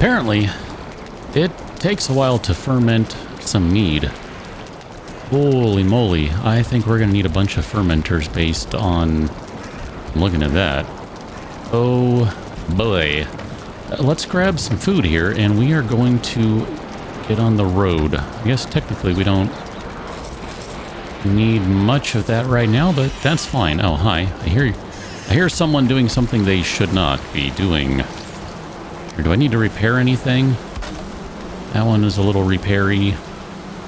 Apparently, it takes a while to ferment some mead. Holy moly, I think we're going to need a bunch of fermenters based on... I'm looking at that. Oh boy. Let's grab some food here, and we are going to get on the road. I guess technically we don't need much of that right now, but that's fine. Oh, hi. I hear someone doing something they should not be doing. Or do I need to repair anything? That one is a little repairy.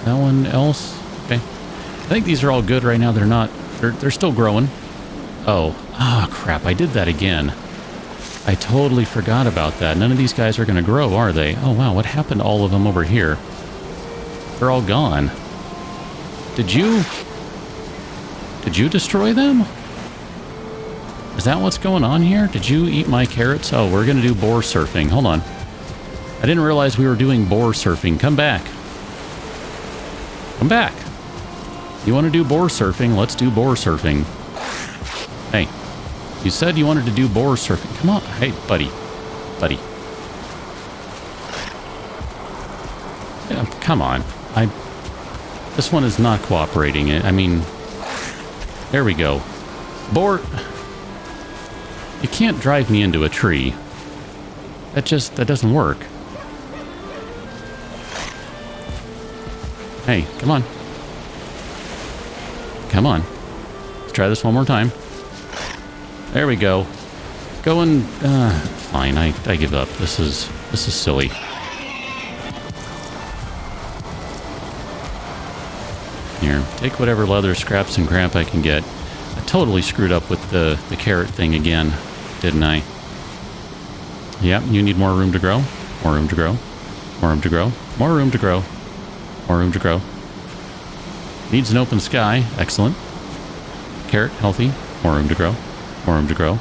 That one else? Okay. I think these are all good right now. They're still growing. Oh, crap. I did that again. I totally forgot about that. None of these guys are going to grow, are they? Oh, wow. What happened to all of them over here? They're all gone. Did you destroy them? Is that what's going on here? Did you eat my carrots? Oh, we're going to do boar surfing. Hold on. I didn't realize we were doing boar surfing. Come back. Come back. You want to do boar surfing? Let's do boar surfing. Hey, you said you wanted to do boar surfing. Come on. Hey, buddy. Buddy. Yeah, come on. This one is not cooperating. I mean, there we go. Boar... You can't drive me into a tree. That doesn't work. Hey, come on. Come on. Let's try this one more time. There we go. Going, fine, I give up. This is silly. Here, take whatever leather scraps and crap I can get. I totally screwed up with the carrot thing again, didn't I? Yep, you need more room to grow. More room to grow. More room to grow. More room to grow. More room to grow. Needs an open sky. Excellent. Carrot, healthy. More room to grow. More room to grow.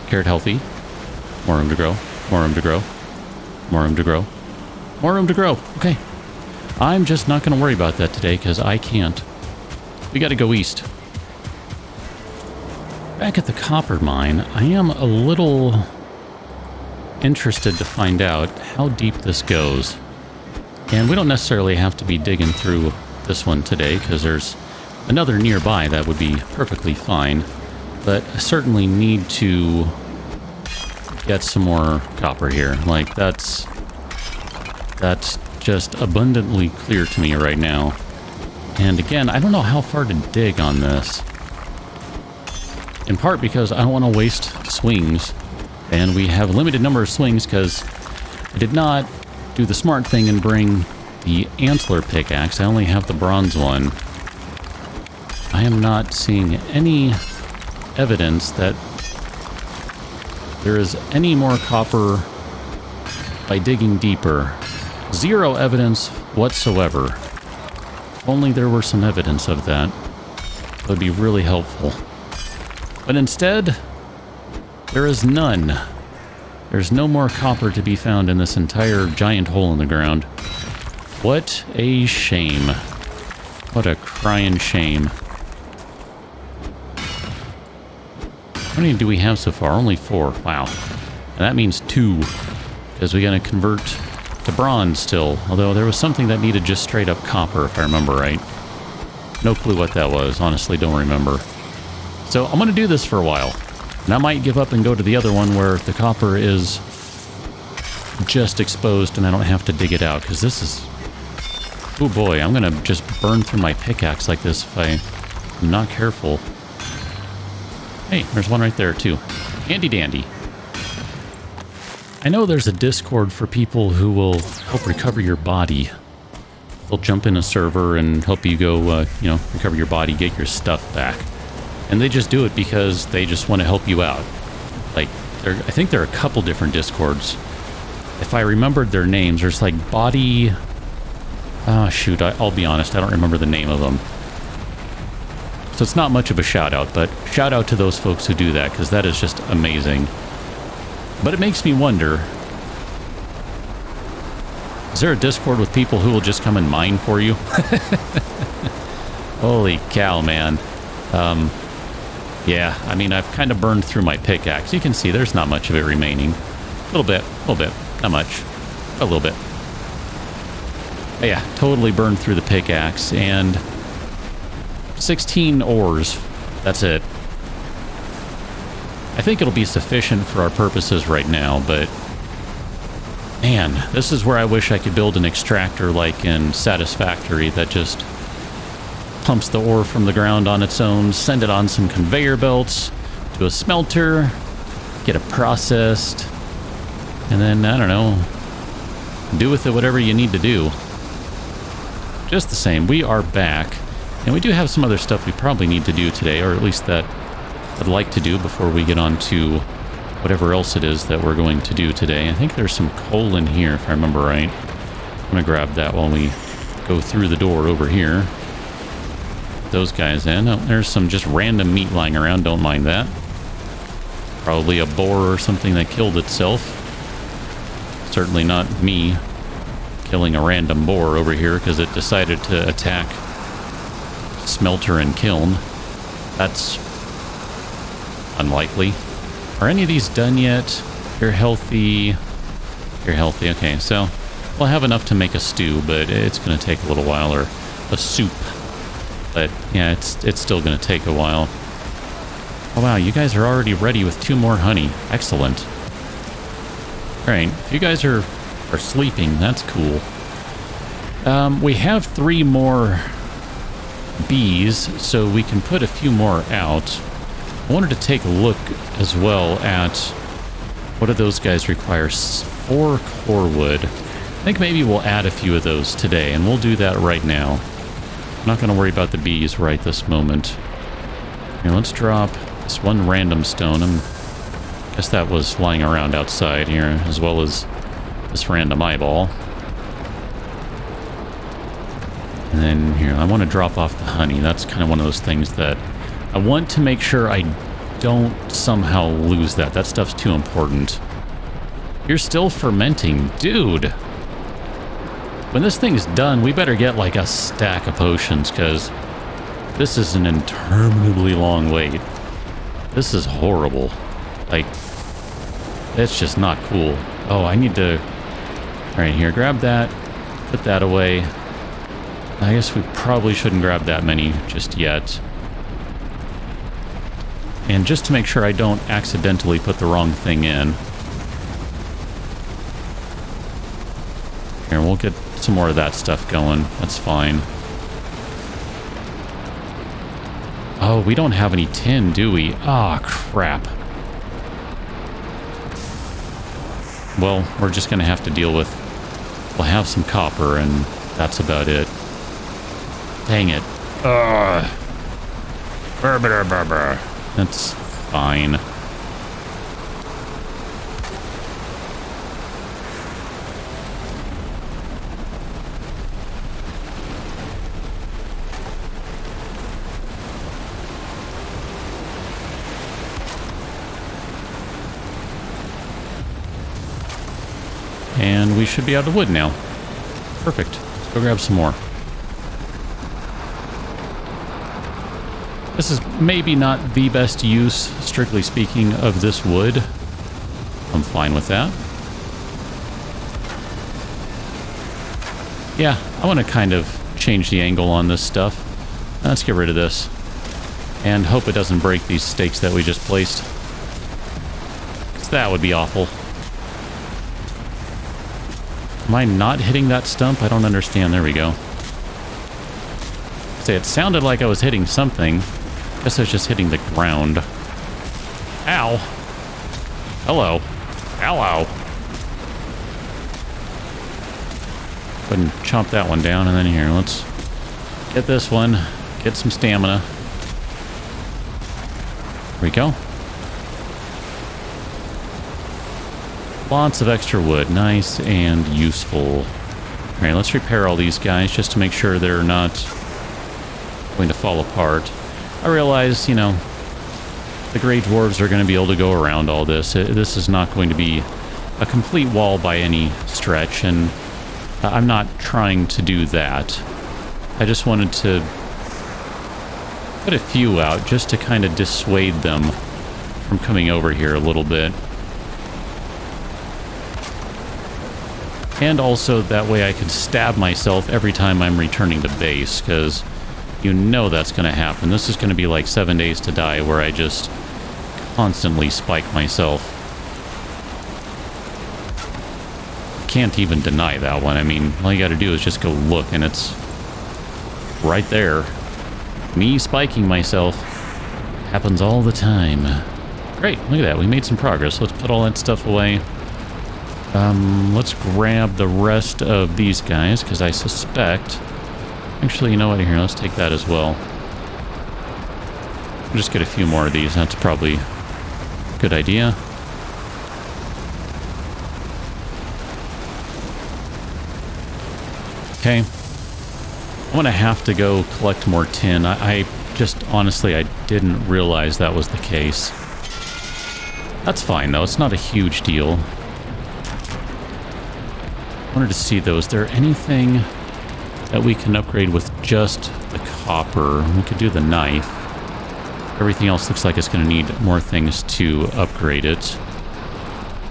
Carrot, healthy. More room to grow. More room to grow. More room to grow. More room to grow. Okay. I'm just not going to worry about that today because I can't. We got to go east. Back at the copper mine, I am a little interested to find out how deep this goes. And we don't necessarily have to be digging through this one today because there's another nearby that would be perfectly fine. But I certainly need to get some more copper here. Like, that's just abundantly clear to me right now. And again, I don't know how far to dig on this. In part because I don't want to waste swings. And we have a limited number of swings because I did not do the smart thing and bring the antler pickaxe. I only have the bronze one. I am not seeing any evidence that there is any more copper by digging deeper. Zero evidence whatsoever. If only there were some evidence of that. That would be really helpful. But instead, there is none. There's no more copper to be found in this entire giant hole in the ground. What a shame. What a crying shame. How many do we have so far? Only 4. Wow. And that means 2. Because we gotta convert to bronze still. Although there was something that needed just straight up copper, if I remember right. No clue what that was. Honestly, don't remember. So I'm gonna do this for a while. And I might give up and go to the other one where the copper is just exposed and I don't have to dig it out. Because this is... Oh boy, I'm gonna just burn through my pickaxe like this if I'm not careful. Hey, there's one right there too. Handy dandy. I know there's a Discord for people who will help recover your body. They'll jump in a server and help you go, recover your body, get your stuff back. And they just do it because they just want to help you out. Like, I think there are a couple different Discords. If I remembered their names, there's like body... Oh, shoot, I'll be honest, I don't remember the name of them. So it's not much of a shout out, but shout out to those folks who do that, because that is just amazing. But it makes me wonder, is there a Discord with people who will just come and mine for you? Holy cow, man. Yeah, I mean, I've kind of burned through my pickaxe. You can see there's not much of it remaining. A little bit, not much. A little bit. But yeah, totally burned through the pickaxe, and 16 ores. That's it. I think it'll be sufficient for our purposes right now, but man, this is where I wish I could build an extractor like in Satisfactory that just pumps the ore from the ground on its own, send it on some conveyor belts to a smelter, get it processed, and then, I don't know, do with it whatever you need to do. Just the same, we are back, and we do have some other stuff we probably need to do today, or at least that I'd like to do before we get on to whatever else it is that we're going to do today. I think there's some coal in here, if I remember right. I'm going to grab that while we go through the door over here. Those guys in. Oh, there's some just random meat lying around. Don't mind that. Probably a boar or something that killed itself. Certainly not me killing a random boar over here because it decided to attack smelter and kiln. That's unlikely. Are any of these done yet? You're healthy. You're healthy. Okay, so we'll have enough to make a stew, but it's going to take a little while, or a soup. But yeah, it's still going to take a while. Oh wow, you guys are already ready with 2 more honey. Excellent. Alright, if you guys are sleeping, that's cool. We have 3 more bees, so we can put a few more out. I wanted to take a look as well at what do those guys require? 4 core wood. I think maybe we'll add a few of those today, and we'll do that right now. I'm not going to worry about the bees right this moment. Here, let's drop this 1 random stone. I guess that was lying around outside here, as well as this random eyeball. And then here, I want to drop off the honey. That's kind of one of those things that I want to make sure I don't somehow lose that. That stuff's too important. You're still fermenting. Dude! When this thing's done, we better get like a stack of potions, because this is an interminably long wait. This is horrible. Like, it's just not cool. Oh, I need to... Right here, grab that. Put that away. I guess we probably shouldn't grab that many just yet. And just to make sure I don't accidentally put the wrong thing in. Here, we'll get some more of that stuff going. That's fine. Oh, we don't have any tin, do we? Ah, crap. Well, we're just going to have to deal with... We'll have some copper, and that's about it. Dang it. Ugh. That's fine. And we should be out of wood now. Perfect. Let's go grab some more. This is maybe not the best use, strictly speaking, of this wood. I'm fine with that. Yeah, I want to kind of change the angle on this stuff. Let's get rid of this. And hope it doesn't break these stakes that we just placed. 'Cause that would be awful. Am I not hitting that stump? I don't understand. There we go. Say, it sounded like I was hitting something. Guess I was just hitting the ground. Ow. Hello. Ow, ow. Go ahead and chomp that one down, and then here, let's get this one. Get some stamina. There we go. Lots of extra wood. Nice and useful. Alright, let's repair all these guys just to make sure they're not going to fall apart. I realize, you know, the Grey Dwarves are going to be able to go around all this. This is not going to be a complete wall by any stretch, and I'm not trying to do that. I just wanted to put a few out just to kind of dissuade them from coming over here a little bit. And also that way I could stab myself every time I'm returning to base, because you know that's going to happen. This is going to be like 7 days to die where I just constantly spike myself. Can't even deny that one. I mean, all you got to do is just go look and it's right there. Me spiking myself happens all the time. Great, look at that. We made some progress. Let's put all that stuff away. Let's grab the rest of these guys, because I suspect... Actually, you know what? Here, let's take that as well. We'll just get a few more of these. That's probably a good idea. Okay. I'm going to have to go collect more tin. I just, honestly, I didn't realize that was the case. That's fine, though. It's not a huge deal. I wanted to see, though, is there anything that we can upgrade with just the copper? We could do the knife. Everything else looks like it's going to need more things to upgrade it.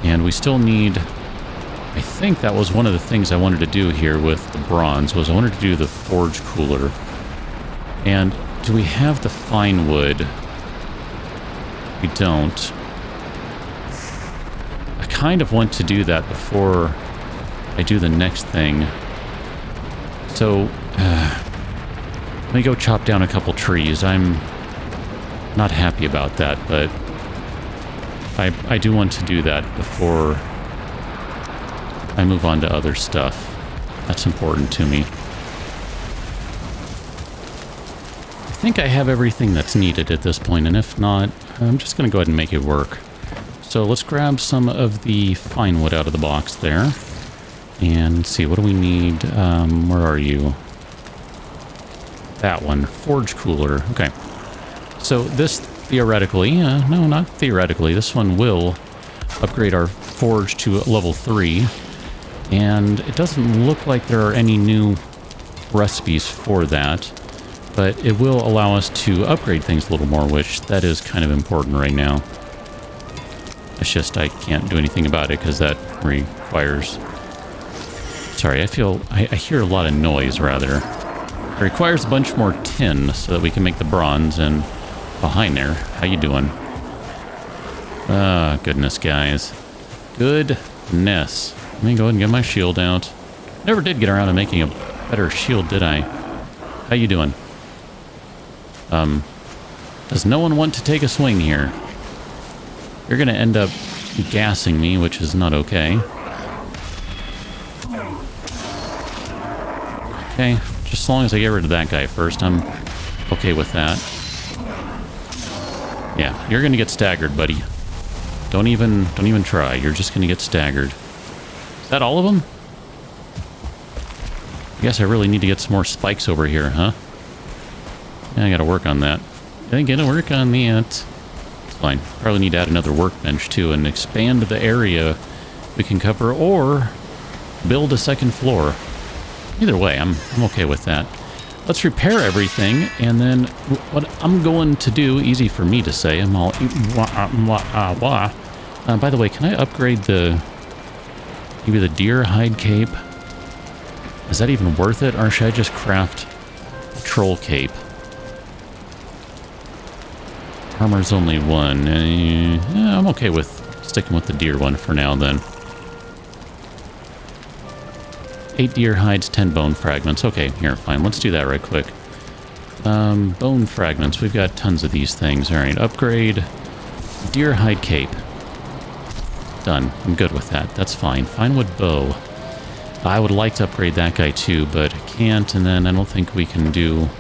And we still need... I think that was one of the things I wanted to do here with the bronze, was I wanted to do the forge cooler. And do we have the fine wood? We don't. I kind of want to do that before I do the next thing. So, let me go chop down a couple trees. I'm not happy about that, but I do want to do that before I move on to other stuff. That's important to me. I think I have everything that's needed at this point, and if not, I'm just going to go ahead and make it work. So let's grab some of the fine wood out of the box there. And see, what do we need? Where are you? That one. Forge cooler. Okay. So this theoretically, no, not theoretically, this one will upgrade our forge to level 3. And it doesn't look like there are any new recipes for that, but it will allow us to upgrade things a little more, which that is kind of important right now. It's just I can't do anything about it because that requires... Sorry, I hear a lot of noise, rather. It requires a bunch more tin so that we can make the bronze, and behind there, how you doing? Ah, goodness, guys. Goodness. Let me go ahead and get my shield out. Never did get around to making a better shield, did I? How you doing? Does no one want to take a swing here? You're gonna end up gassing me, which is not okay. Okay, just as long as I get rid of that guy first, I'm okay with that. Yeah, you're gonna get staggered, buddy. Don't even try. You're just gonna get staggered. Is that all of them? I guess I really need to get some more spikes over here, huh? Yeah, I gotta work on that. I gotta work on that. It's fine. Probably need to add another workbench, too, and expand the area we can cover, or build a second floor. Either way, I'm okay with that. Let's repair everything, and then what I'm going to do, easy for me to say, I'm all... by the way, can I upgrade maybe the deer hide cape? Is that even worth it, or should I just craft a troll cape? Armor's only 1. Yeah, I'm okay with sticking with the deer one for now, then. 8 deer hides, 10 bone fragments. Okay, here, fine. Let's do that right quick. Bone fragments. We've got tons of these things. All right, upgrade deer hide cape. Done. I'm good with that. That's fine. Finewood bow. I would like to upgrade that guy too, but I can't, and then I don't think we can do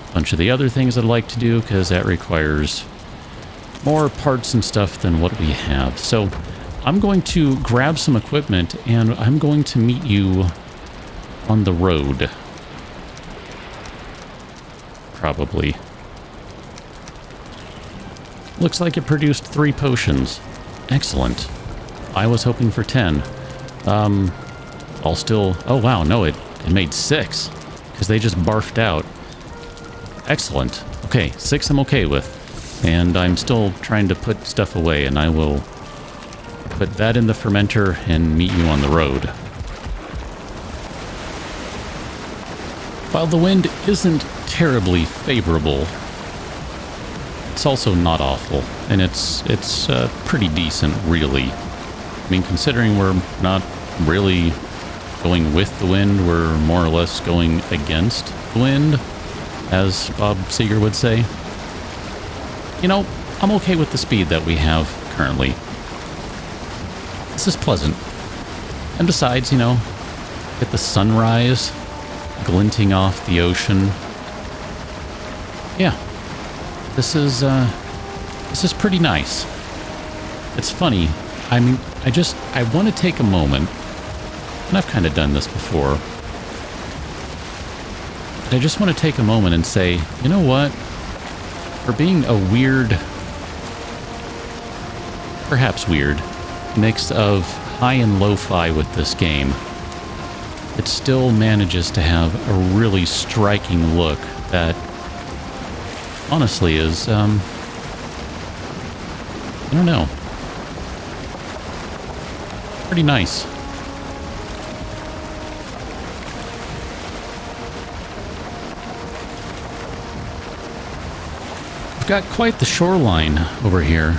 a bunch of the other things I'd like to do, because that requires more parts and stuff than what we have. So I'm going to grab some equipment, and I'm going to meet you on the road. Probably. Looks like it produced 3 potions. Excellent. I was hoping for 10. I'll still... Oh, wow, no, it made 6. Because they just barfed out. Excellent. Okay, 6 I'm okay with. And I'm still trying to put stuff away, and I will put that in the fermenter and meet you on the road. While the wind isn't terribly favorable, it's also not awful, and it's pretty decent, really. I mean, considering we're not really going with the wind, we're more or less going against the wind, as Bob Seger would say. You know, I'm okay with the speed that we have currently. This is pleasant. And besides, you know, get the sunrise glinting off the ocean. Yeah, this is pretty nice. It's funny. I mean, I want to take a moment, and I've kind of done this before, but I just want to take a moment and say, you know what? For being a weird, perhaps weird, mix of high and lo-fi with this game, it still manages to have a really striking look that honestly is, I don't know, pretty nice. We've got quite the shoreline over here,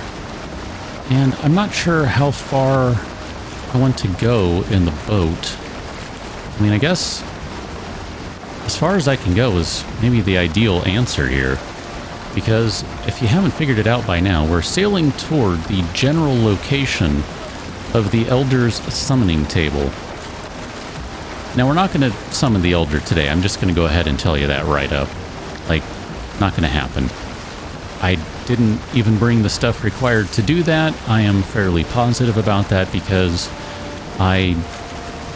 and I'm not sure how far I want to go in the boat. I mean, I guess as far as I can go is maybe the ideal answer here, because if you haven't figured it out by now, we're sailing toward the general location of the Elder's summoning table. Now, we're not going to summon the Elder today. I'm just going to go ahead and tell you that right up. Like, not going to happen. I didn't even bring the stuff required to do that. I am fairly positive about that because I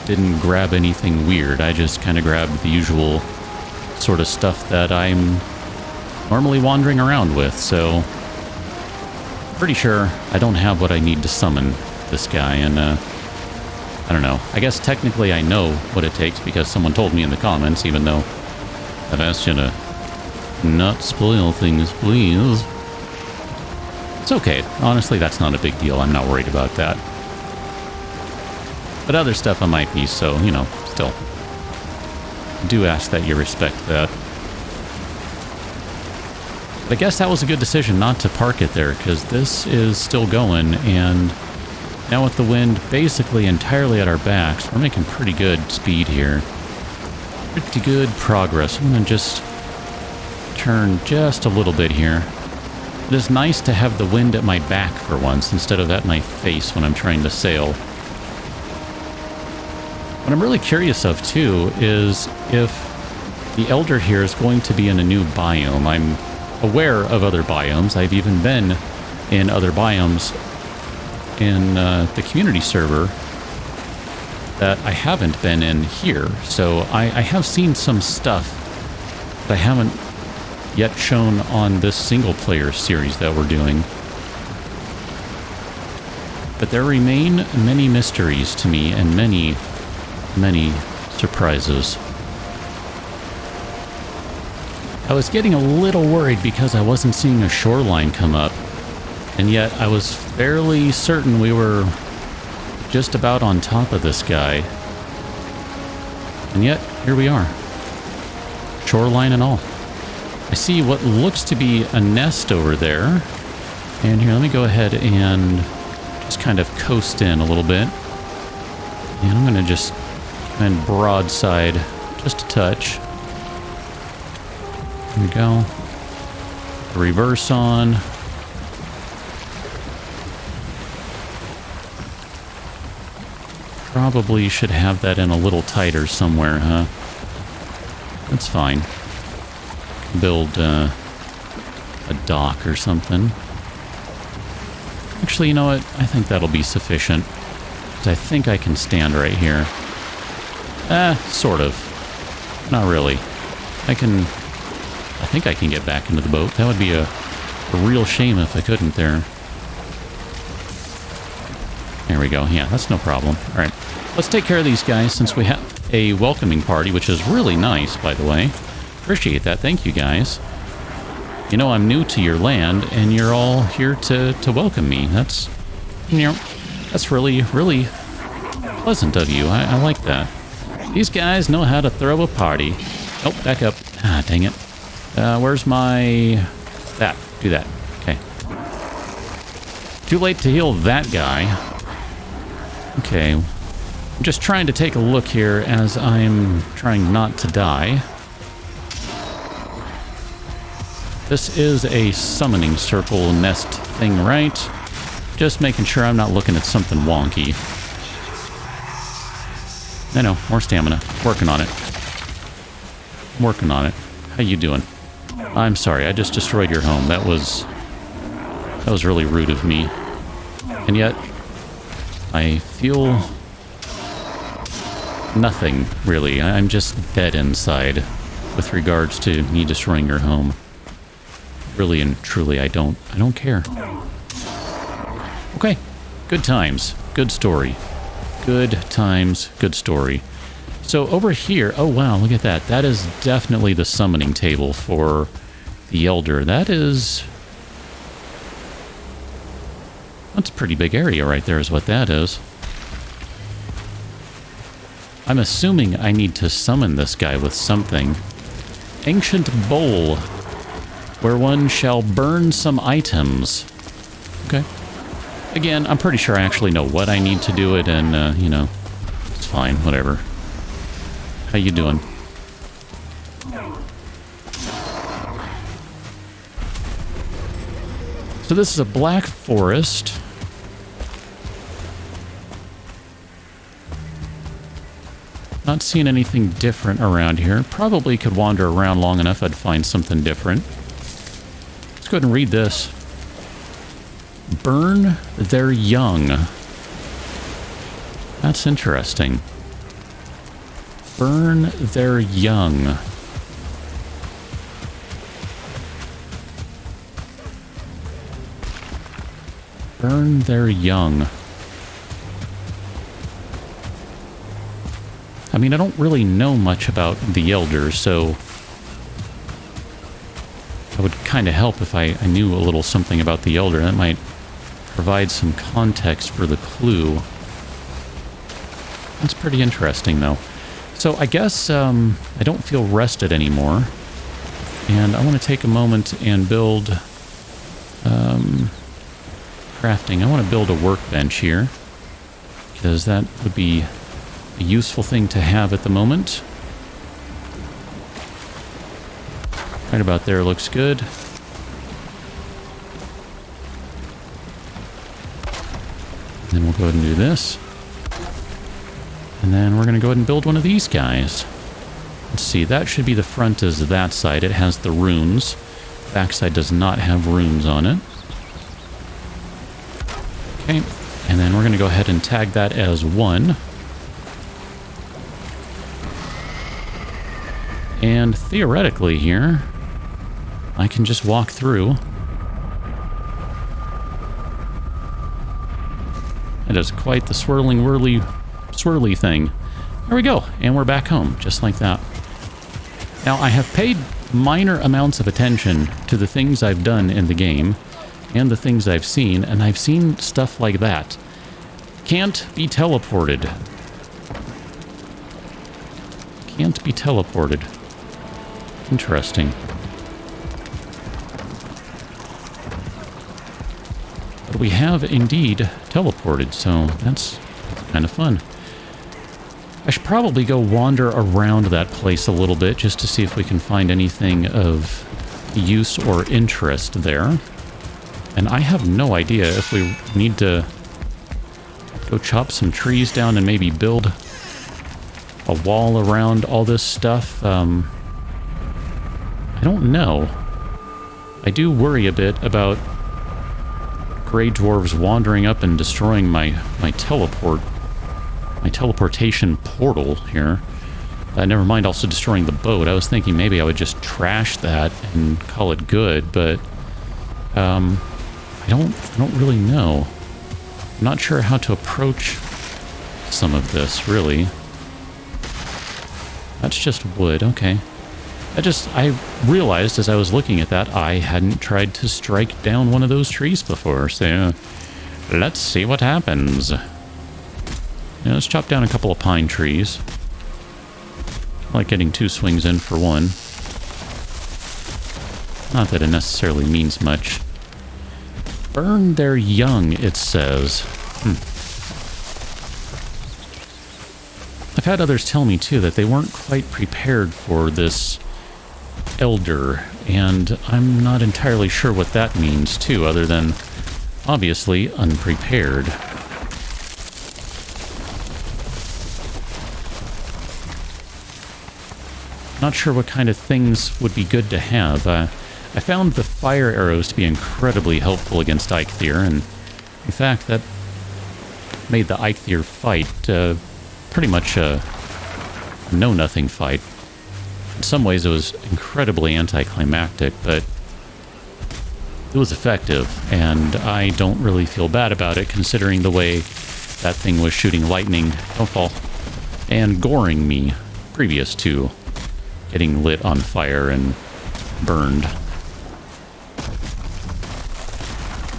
didn't grab anything weird. I just kind of grabbed the usual sort of stuff that I'm normally wandering around with, so pretty sure I don't have what I need to summon this guy, and I don't know. I guess technically I know what it takes because someone told me in the comments, even though I've asked you to not spoil things, please. It's okay. Honestly, that's not a big deal. I'm not worried about that. But other stuff I might be, so, you know, still. Do ask that you respect that. But I guess that was a good decision not to park it there, because this is still going, and now with the wind basically entirely at our backs, we're making pretty good speed here. Pretty good progress. I'm going to just turn just a little bit here. It is nice to have the wind at my back for once, instead of at my face when I'm trying to sail. What I'm really curious of, too, is if the Elder here is going to be in a new biome. I'm aware of other biomes. I've even been in other biomes in the community server that I haven't been in here. So I have seen some stuff that I haven't yet shown on this single-player series that we're doing. But there remain many mysteries to me and many surprises. I was getting a little worried because I wasn't seeing a shoreline come up, and yet I was fairly certain we were just about on top of this guy. And yet, here we are. Shoreline and all. I see what looks to be a nest over there. And here, let me go ahead and just kind of coast in a little bit. And I'm going to just and broadside just a touch. There we go. The reverse on. Probably should have that in a little tighter somewhere, huh? That's fine. Build a dock or something. Actually, you know what? I think that'll be sufficient. 'Cause I think I can stand right here. Sort of. Not really. I think I can get back into the boat. That would be a real shame if I couldn't there. There we go. Yeah, that's no problem. All right. Let's take care of these guys since we have a welcoming party, which is really nice, by the way. Appreciate that. Thank you, guys. You know, I'm new to your land, and you're all here to welcome me. That's, you know, that's really, really pleasant of you. I like that. These guys know how to throw a party. Oh, back up. Ah, dang it. Where's my... That. Do that. Okay. Too late to heal that guy. Okay. I'm just trying to take a look here as I'm trying not to die. This is a summoning circle nest thing, right? Just making sure I'm not looking at something wonky. I know, more stamina. Working on it. Working on it. How you doing? I'm sorry, I just destroyed your home. That was really rude of me. And yet, I feel nothing, really. I'm just dead inside with regards to me destroying your home. Really and truly, I don't care. Okay, good times, good story. Good times, good story. So over here, oh wow, look at that. That is definitely the summoning table for the Elder. That's a pretty big area right there is what that is. I'm assuming I need to summon this guy with something. Ancient bowl, where one shall burn some items. Okay. Again, I'm pretty sure I actually know what I need to do it, and, you know, it's fine, whatever. How you doing? So this is a black forest. Not seeing anything different around here. Probably could wander around long enough I'd find something different. Let's go ahead and read this. Burn their young. That's interesting. Burn their young. Burn their young. I mean, I don't really know much about the Elders, so it would kind of help if I knew a little something about the Elder. That might provide some context for the clue. That's pretty interesting, though. So I guess I don't feel rested anymore, and I want to take a moment and build crafting. I want to build a workbench here, because that would be a useful thing to have at the moment. Right about there looks good. And then we'll go ahead and do this. And then we're going to go ahead and build one of these guys. Let's see, that should be the front is that side. It has the runes. Backside does not have runes on it. Okay, and then we're going to go ahead and tag that as 1. And theoretically here, I can just walk through. It is quite the swirly thing. There we go, and we're back home, just like that. Now, I have paid minor amounts of attention to the things I've done in the game, and the things I've seen, and I've seen stuff like that. Can't be teleported. Can't be teleported. Interesting. But we have indeed teleported, so that's kind of fun. I should probably go wander around that place a little bit just to see if we can find anything of use or interest there. And I have no idea if we need to go chop some trees down and maybe build a wall around all this stuff. I don't know. I do worry a bit about gray dwarves wandering up and destroying my teleportation portal here. Never mind also destroying the boat. I was thinking maybe I would just trash that and call it good, but I don't really know. I'm not sure how to approach some of this, really. That's just wood, okay. I realized as I was looking at that, I hadn't tried to strike down one of those trees before, so let's see what happens. Yeah, let's chop down a couple of pine trees. I like getting 2 swings in for 1. Not that it necessarily means much. Burn their young, it says. I've had others tell me, too, that they weren't quite prepared for this elder, and I'm not entirely sure what that means, too, other than, obviously, unprepared. Not sure what kind of things would be good to have. I found the fire arrows to be incredibly helpful against Eikthyr, and in fact, that made the Eikthyr fight pretty much a know-nothing fight. In some ways, it was incredibly anticlimactic, but it was effective, and I don't really feel bad about it, considering the way that thing was shooting lightning, don't fall, and goring me previous to getting lit on fire and burned.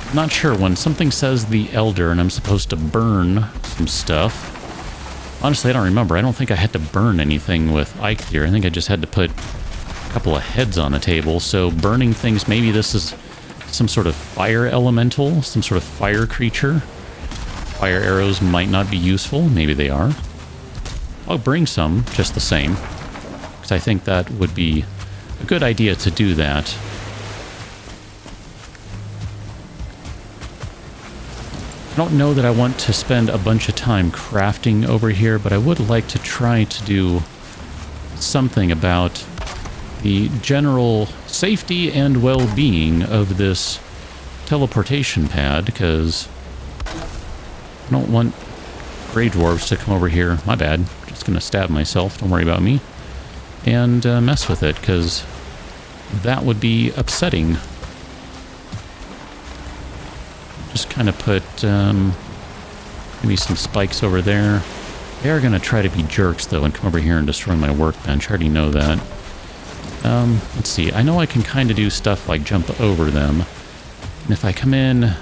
I'm not sure, when something says the Elder and I'm supposed to burn some stuff. Honestly, I don't remember. I don't think I had to burn anything with Eikthyr. I think I just had to put a couple of heads on the table. So burning things, maybe this is some sort of fire elemental, some sort of fire creature. Fire arrows might not be useful. Maybe they are. I'll bring some, just the same, because I think that would be a good idea to do that. I don't know that I want to spend a bunch of time crafting over here, but I would like to try to do something about the general safety and well-being of this teleportation pad, because I don't want Grey Dwarves to come over here. My bad. Just gonna stab myself. Don't worry about me. And mess with it, because that would be upsetting. Just kind of put maybe some spikes over there. They are going to try to be jerks, though, and come over here and destroy my workbench. I already know that. Let's see. I know I can kind of do stuff like jump over them. And if I come in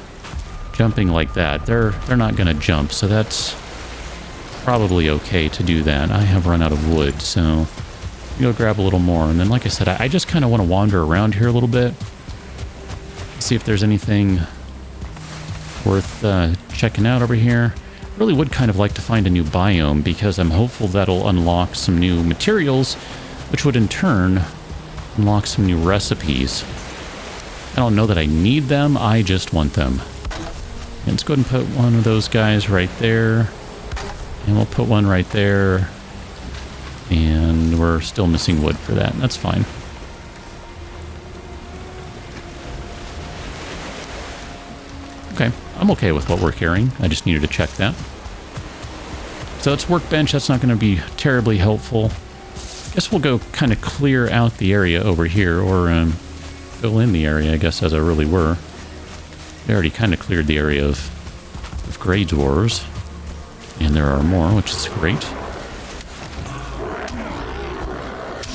jumping like that, they're not going to jump, so that's probably okay to do that. I have run out of wood, so go grab a little more. And then, like I said, I just kind of want to wander around here a little bit. See if there's anything worth checking out over here. Really would kind of like to find a new biome, because I'm hopeful that'll unlock some new materials, which would in turn unlock some new recipes. I don't know that I need them, I just want them. And let's go ahead and put one of those guys right there. And we'll put one right there. And we're still missing wood for that. That's fine. Okay, I'm okay with what we're carrying. I just needed to check that. So it's workbench. That's not going to be terribly helpful. Guess we'll go kind of clear out the area over here, or fill in the area, I guess, as I really were. They already kind of cleared the area of Grey Dwarves. And there are more, which is great.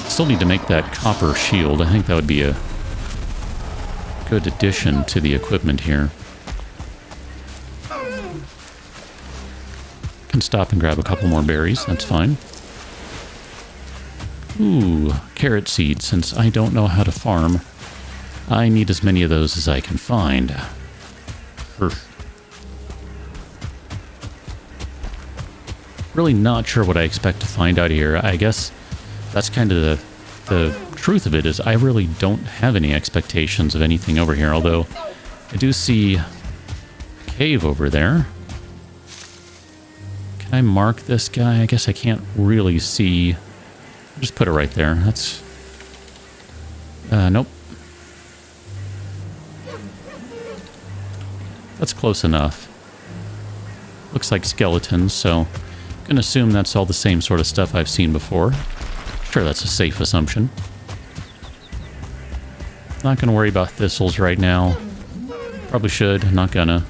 Still need to make that copper shield. I think that would be a good addition to the equipment here. Can stop and grab a couple more berries. That's fine. Ooh, carrot seeds. Since I don't know how to farm, I need as many of those as I can find. Really not sure what I expect to find out here. I guess that's kind of the truth of it, is I really don't have any expectations of anything over here, although I do see a cave over there. Can I mark this guy? I guess I can't really see. Just put it right there. That's... nope. That's close enough. Looks like skeletons, so I'm gonna assume that's all the same sort of stuff I've seen before. Sure, that's a safe assumption. Not gonna worry about thistles right now. Probably should, not gonna.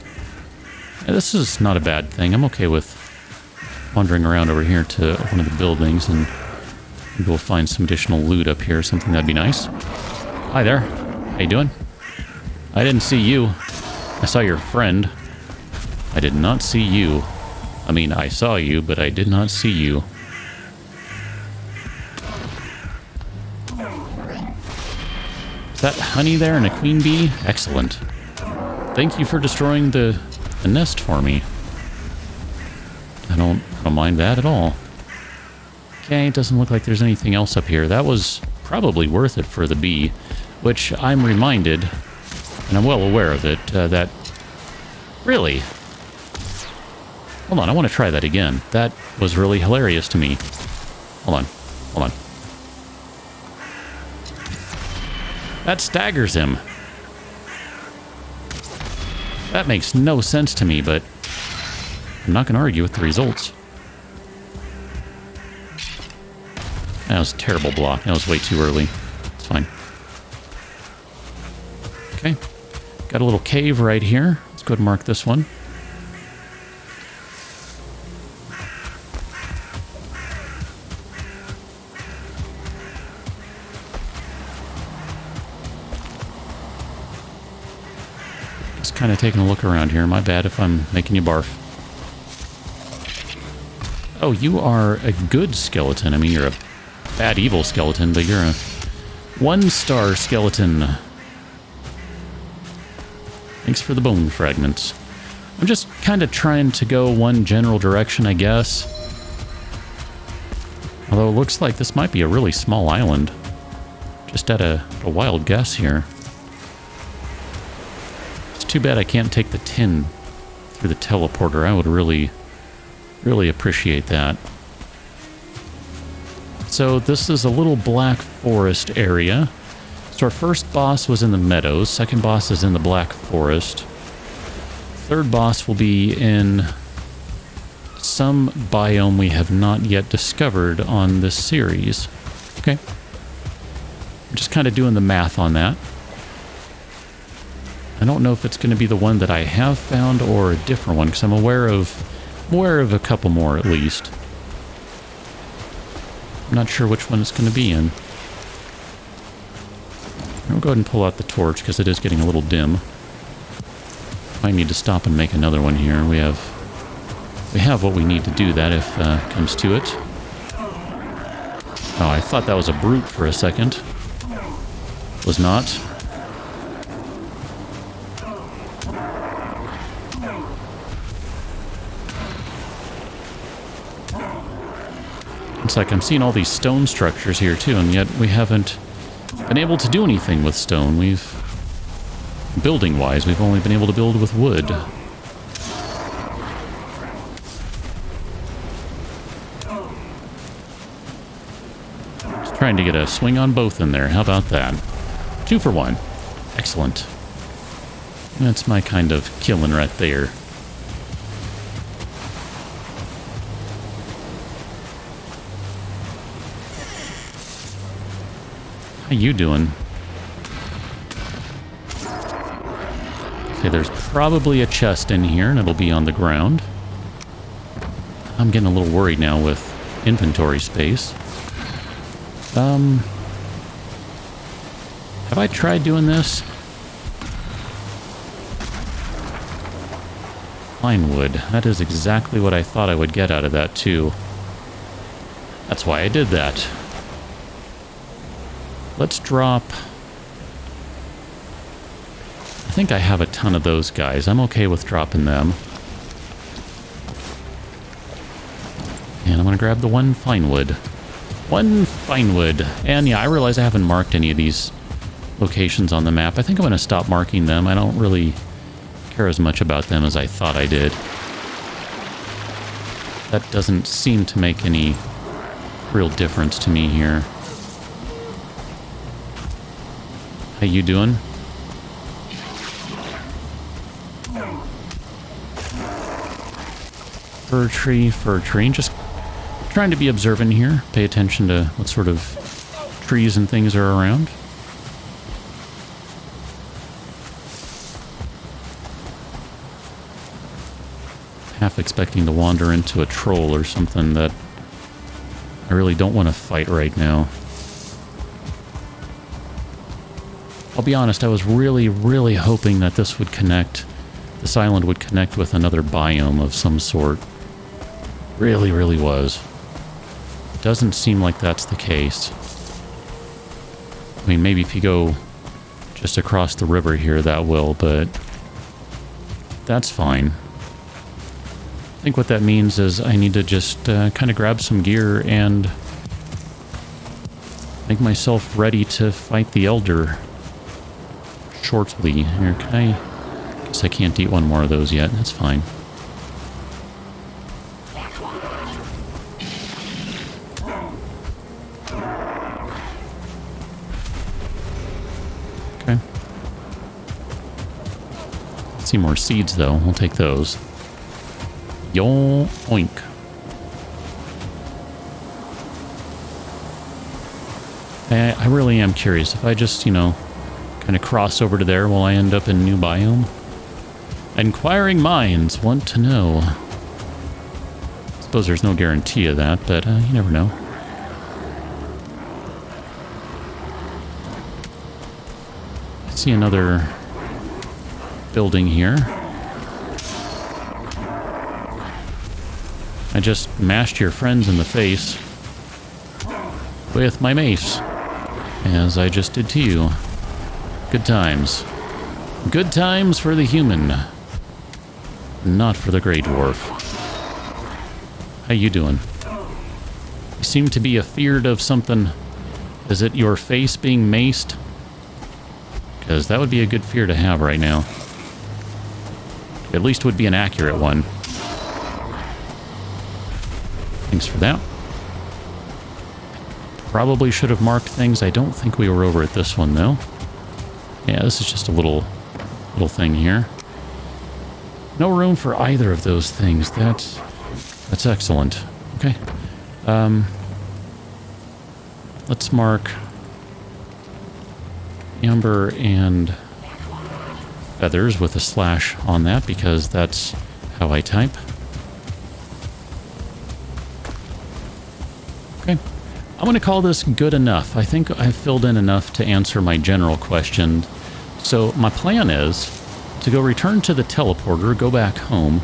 Yeah, this is not a bad thing. I'm okay with wandering around over here to one of the buildings, and maybe we'll find some additional loot up here, something that'd be nice. Hi there. How you doing? I didn't see you. I saw your friend. I did not see you. I mean, I saw you, but I did not see you. that honey there and a queen bee? Excellent. Thank you for destroying the nest for me. I don't mind that at all. Okay, it doesn't look like there's anything else up here. That was probably worth it for the bee, which I'm reminded, and I'm well aware of it, that... Really? Hold on, I want to try that again. That was really hilarious to me. Hold on. Hold on. That staggers him. That makes no sense to me, but I'm not going to argue with the results. That was a terrible block. That was way too early. It's fine. Okay. Got a little cave right here. Let's go ahead and mark this one. Just kind of taking a look around here. My bad if I'm making you barf. Oh, you are a good skeleton. I mean, you're a bad evil skeleton, but you're a 1-star skeleton. Thanks for the bone fragments. I'm just kind of trying to go one general direction, I guess. Although it looks like this might be a really small island. Just at a wild guess here. It's too bad I can't take the tin through the teleporter. I would really appreciate that. So this is a little black forest area. So our first boss was in the meadows, second boss is in the black forest. Third boss will be in some biome we have not yet discovered on this series. Okay. I'm just kind of doing the math on that. I don't know if it's going to be the one that I have found or a different one, because I'm aware of a couple more at least. I'm not sure which one it's going to be in. I'll go ahead and pull out the torch because it is getting a little dim. Might need to stop and make another one here. We have what we need to do that if it comes to it. Oh, I thought that was a brute for a second. Was not. It's like I'm seeing all these stone structures here too, and yet we haven't been able to do anything with stone. Building-wise, we've only been able to build with wood. Just trying to get a swing on both in there. How about that? 2 for 1. Excellent. That's my kind of killing right there. How you doing? Okay, there's probably a chest in here, and it'll be on the ground. I'm getting a little worried now with inventory space. Have I tried doing this? Fine wood. That is exactly what I thought I would get out of that, too. That's why I did that. Let's drop... I think I have a ton of those guys. I'm okay with dropping them. And I'm going to grab the 1 fine wood. 1 fine wood. And yeah, I realize I haven't marked any of these locations on the map. I think I'm going to stop marking them. I don't really care as much about them as I thought I did. That doesn't seem to make any real difference to me here. How you doing? Fir tree. Just trying to be observant here. Pay attention to what sort of trees and things are around. Half expecting to wander into a troll or something that I really don't want to fight right now. I'll be honest, I was really hoping that this would connect, this island would connect with another biome of some sort. Really was. Doesn't seem like that's the case. I mean, maybe if you go just across the river here that will, but that's fine. I think what that means is I need to just kind of grab some gear and make myself ready to fight the Elder shortly. Here, can I... guess I can't eat one more of those yet. That's fine. Okay. Let's see more seeds, though. We'll take those. Yoink. I really am curious. If I just, you know, kind of cross over to there, will I end up in a new biome? Inquiring minds want to know. I suppose there's no guarantee of that, but you never know. I see another building here. I just mashed your friends in the face with my mace, as I just did to you. Good times. Good times for the human, not for the Grey Dwarf. How you doing? You seem to be afeared of something. Is it your face being maced? Because that would be a good fear to have right now. At least would be an accurate one. Thanks for that. Probably should have marked things. I don't think we were over at this one, though. Yeah, this is just a little thing here. No room for either of those things. That's excellent. Okay. Let's mark amber and feathers with a slash on that, because that's how I type. Okay. I'm going to call this good enough. I think I've filled in enough to answer my general question. So my plan is to go return to the teleporter, go back home,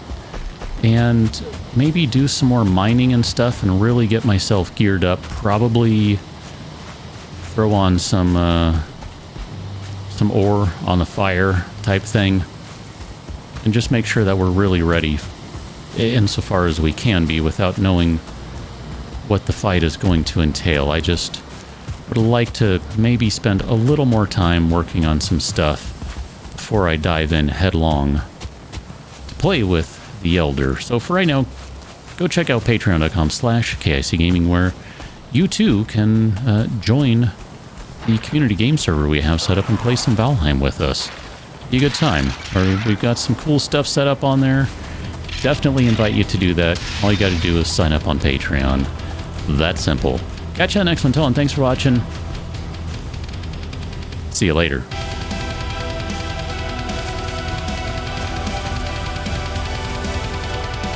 and maybe do some more mining and stuff and really get myself geared up. Probably throw on some ore on the fire type thing, and just make sure that we're really ready insofar as we can be without knowing what the fight is going to entail. I just would like to maybe spend a little more time working on some stuff before I dive in headlong to play with the Elder. So for right now, go check out patreon.com/KICGaming, where you too can join the community game server we have set up and play some Valheim with us. Be a good time. We've got some cool stuff set up on there. Definitely invite you to do that. All you got to do is sign up on Patreon. That simple. Catch you on the next one. Till then, thanks for watching. See you later.